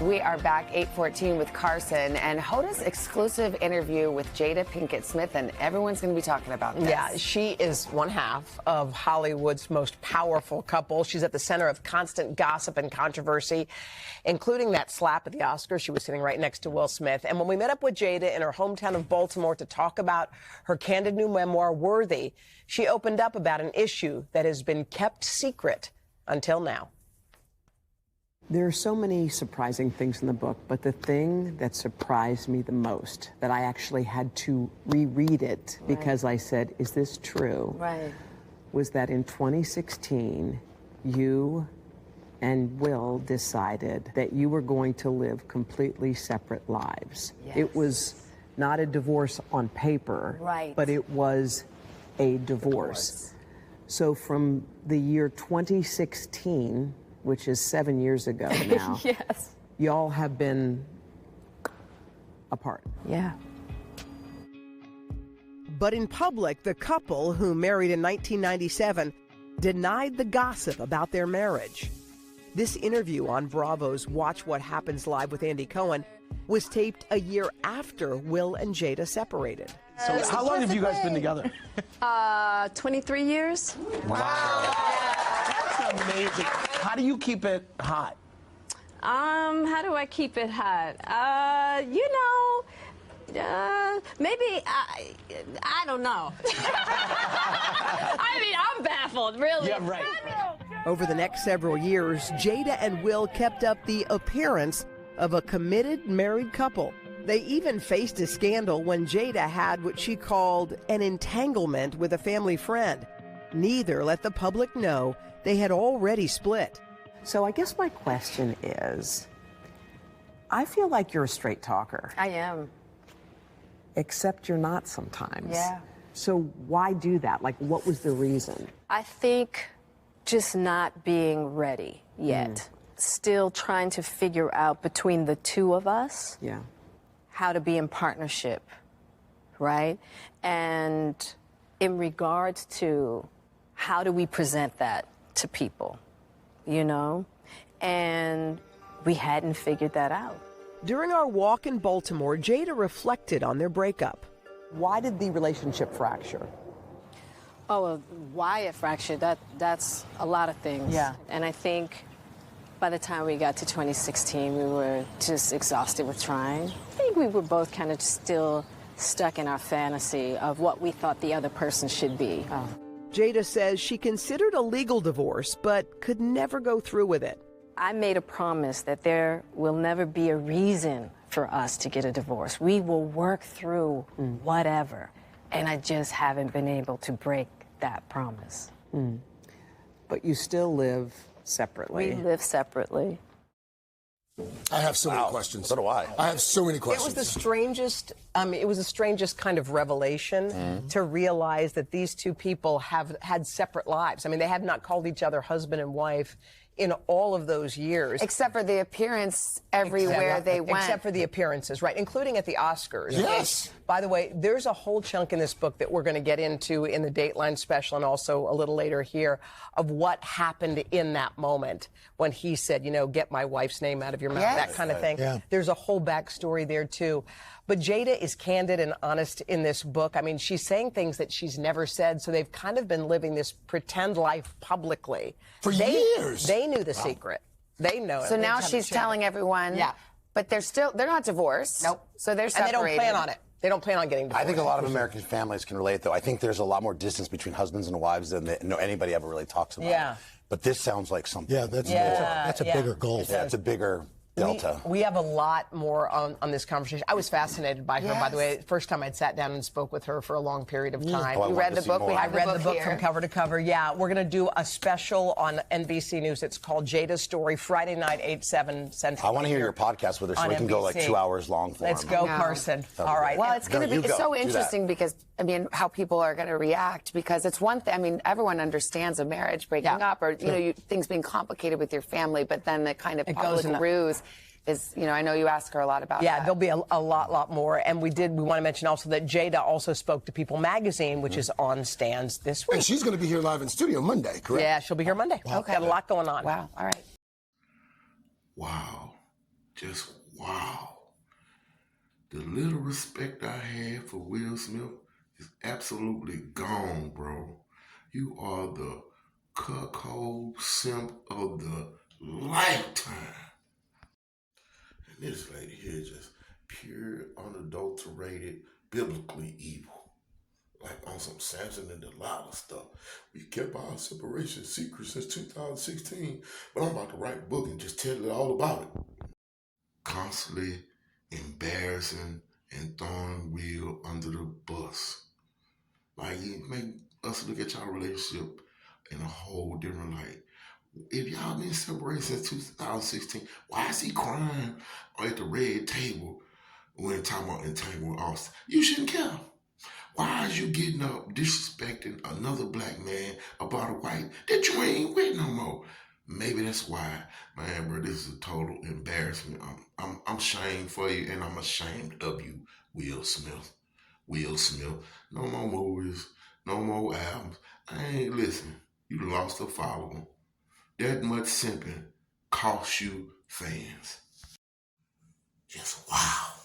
We are back 8:14 with Carson and Hoda's exclusive interview with Jada Pinkett Smith, and everyone's going to be talking about this. Yeah, she is one half of Hollywood's most powerful couple. She's at the center of constant gossip and controversy, including that slap at the Oscars. She was sitting right next to Will Smith. And when we met up with Jada in her hometown of Baltimore to talk about her candid new memoir, Worthy, she opened up about an issue that has been kept secret until now. There are so many surprising things in the book, but the thing that surprised me the most, that I actually had to reread it because I said, is this true? Right. Was that in 2016, you and Will decided that you were going to live completely separate lives. Yes. It was not a divorce on paper, right, but it was a divorce. So from the year 2016, which is 7 years ago now. Yes. Y'all have been apart. Yeah. But in public, the couple, who married in 1997, denied the gossip about their marriage. This interview on Bravo's Watch What Happens Live with Andy Cohen was taped a year after Will and Jada separated. So how long have you guys been together? 23 years. Wow. That's amazing. How do you keep it hot? How do I keep it hot? Maybe I don't know. I mean, I'm baffled, really. Yeah, right. Over the next several years, Jada and Will kept up the appearance of a committed married couple. They even faced a scandal when Jada had what she called an entanglement with a family friend. Neither let the public know they had already split. So I guess my question is, I feel like you're a straight talker. I am. Except you're not sometimes. Yeah. So why do that? Like, what was the reason? I think just not being ready yet. Still trying to figure out between the two of us Yeah. how to be in partnership, right? And in regards to how do we present that to people, you know? And we hadn't figured that out. During our walk in Baltimore, Jada reflected on their breakup. Why did the relationship fracture? Oh, why it fractured, that's a lot of things. Yeah. And I think by the time we got to 2016, we were just exhausted with trying. I think we were both kind of still stuck in our fantasy of what we thought the other person should be. Oh. Jada says she considered a legal divorce, but could never go through with it. I made a promise that there will never be a reason for us to get a divorce. We will work through whatever. And I just haven't been able to break that promise. But you still live separately. We live separately. I have so many questions. So do I. I have so many It questions. was the strangest, kind of revelation to realize that these two people have had separate lives. I mean, they have not called each other husband and wife in all of those years. Except for the appearance everywhere they went. Except for the appearances, right, including at the Oscars. Yes. By the way, there's a whole chunk in this book that we're going to get into in the Dateline special and also a little later here of what happened in that moment when he said, you know, get my wife's name out of your mouth, that kind of thing. Yeah. There's a whole backstory there, too. But Jada is candid and honest in this book. I mean, she's saying things that she's never said, so they've kind of been living this pretend life publicly. For years. They knew the secret. They know it. So They now just she's haven't shared telling it. everyone. Yeah. But they're not divorced. Nope. So they're separated. And they don't plan on it. They don't plan on getting divorced. I think a lot of American families can relate, though. I think there's a lot more distance between husbands and wives than anybody ever really talks about. Yeah. But this sounds like something. Yeah, that's a bigger goal. Yeah, it's a bigger delta. We have a lot more on this conversation. I was fascinated by her, by the way. First time I'd sat down and spoke with her for a long period of time. Oh, I You wanted read to the see book? more. We I have read the book here. from cover to cover. Yeah, we're going to do a special on NBC News. It's called Jada's Story, Friday night, 8/7 Central. I want to hear your podcast with her so on we can go like NBC. 2 hours long for Let's him. go, No. Carson. That'd All be right. Well, it's going to you be go. so Do that. interesting because, I mean, how people are going to react, because it's one thing, I mean, everyone understands a marriage breaking up or, you know, things being complicated with your family, but then the kind of It goes public in a- ruse is, you know, I know you ask her a lot about Yeah, that. there'll be a lot more. And we want to mention also that Jada also spoke to People magazine, which is on stands this week. And she's going to be here live in studio Monday, correct? Yeah, she'll be here Monday. Wow. Got a lot going on. Wow, all right. Wow. just wow. The little respect I had for Will Smith is absolutely gone, bro. You are the cuckold simp of the lifetime. And this lady here just pure, unadulterated, biblically evil. Like on some Samson and Delilah stuff. We kept our separation secret since 2016, but I'm about to write a book and just tell it all about it. Constantly embarrassing and throwing Will under the bus. Like, you make us look at y'all relationship in a whole different light. If y'all been separated since 2016, why is he crying at the red table when talking about entanglement Austin? You shouldn't care. Why is you getting up disrespecting another black man about a white that you ain't with no more? Maybe that's why, man, bro, this is a total embarrassment. I'm ashamed for you, and I'm ashamed of you, Will Smith. Will Smith. No more movies, no more albums. Listen, you lost a follower. That much simping costs you fans. Just wow.